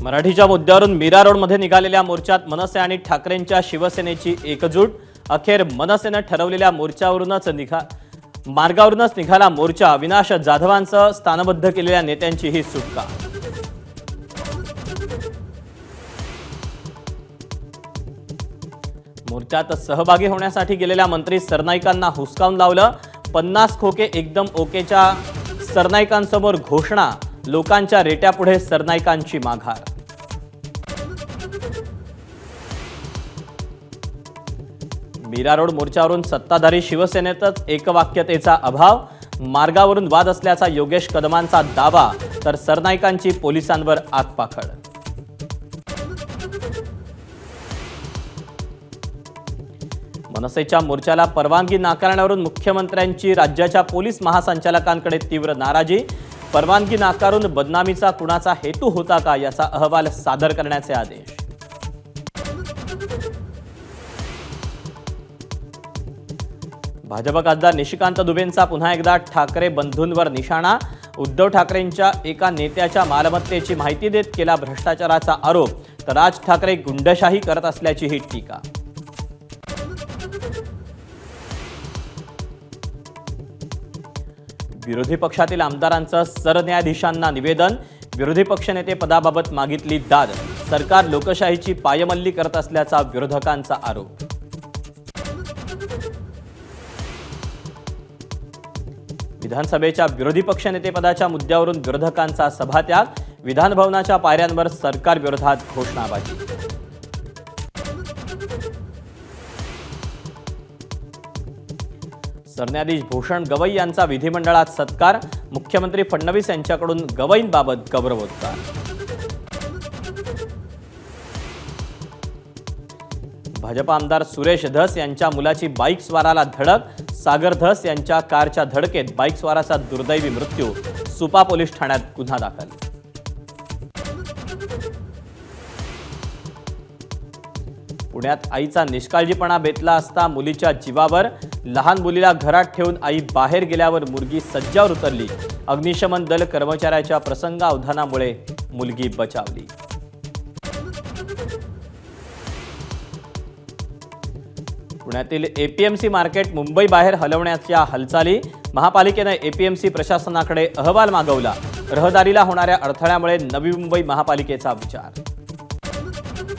मराठीच्या मुद्द्यावरून मीरा रोडमध्ये निघालेल्या मोर्चात मनसे आणि ठाकरेंच्या शिवसेनेची एकजूट। अखेर मनसेने ठरवलेल्या मार्गावरूनच निघाला मोर्चा। अविनाश जाधवांसह स्थानबद्ध केलेल्या नेत्यांची ही सुटका। मोर्चात सहभागी होण्यासाठी गेलेल्या मंत्री सरनाईकांना हुसकावून लावलं। 50 खोके एकदम ओकेच्या सरनाईकांसमोर घोषणा। लोकांच्या रेट्यापुढे सरनाईकांची माघार। मीरा रोड मोर्चावरून सत्ताधारी शिवसेनेतच एकवाक्यतेचा अभाव। मार्गावरून वाद असल्याचा योगेश कदमांचा दावा, तर सरनाईकांची पोलिसांवर आगपाखड। मनसेच्या मोर्चाला परवानगी नाकारण्यावरून मुख्यमंत्र्यांची राज्याच्या पोलीस महासंचालकांकडे तीव्र नाराजी। परवानगी नाकारून बदनामीचा कुणाचा हेतू होता का याचा अहवाल सादर करण्याचे आदेश। भाजप खासदार निशिकांत दुबेंचा पुन्हा एकदा ठाकरे बंधूंवर निशाणा। उद्धव ठाकरेंच्या एका नेत्याच्या मालमत्तेची माहिती देत केला भ्रष्टाचाराचा आरोप, तर राज ठाकरे गुंडशाही करत असल्याची ही टीका। विरोधी पक्षातील आमदारांचं सरन्यायाधीशांना निवेदन। विरोधी पक्षनेते पदाबाबत मागितली दाद। सरकार लोकशाहीची पायमल्ली करत असल्याचा विरोधकांचा आरोप। विधानसभेच्या विरोधी पक्षनेतेपदाच्या मुद्द्यावरून विरोधकांचा सभात्याग। विधानभवनाच्या पायऱ्यांवर सरकार विरोधात घोषणाबाजी। सरन्यायाधीश भूषण गवई यांचा विधिमंडळात सत्कार। मुख्यमंत्री फडणवीस यांच्याकडून गवईंबाबत गौरवोद्गार। भाजप आमदार सुरेश धस यांच्या मुलाची बाईक स्वाराला धडक। सागर धस यांच्या कारच्या धडकेत बाईक स्वाराचा दुर्दैवी मृत्यू। सुपा पोलीस ठाण्यात गुन्हा दाखल। पुण्यात आईचा निष्काळजीपणा बेतला असता मुलीच्या जीवावर। लहान मुलीला घरात ठेवून आई बाहेर गेल्यावर मुलगी सज्जावर उतरली। अग्निशमन दल कर्मचाऱ्याच्या प्रसंगावधानामुळे मुलगी बचावली। पुण्यातील एपीएमसी मार्केट मुंबई बाहेर हलवण्याच्या हालचाली। महापालिकेने एपीएमसी प्रशासनाकडे अहवाल मागवला। रहदारीला होणाऱ्या अडथळ्यामुळे नवी मुंबई महापालिकेचा विचार।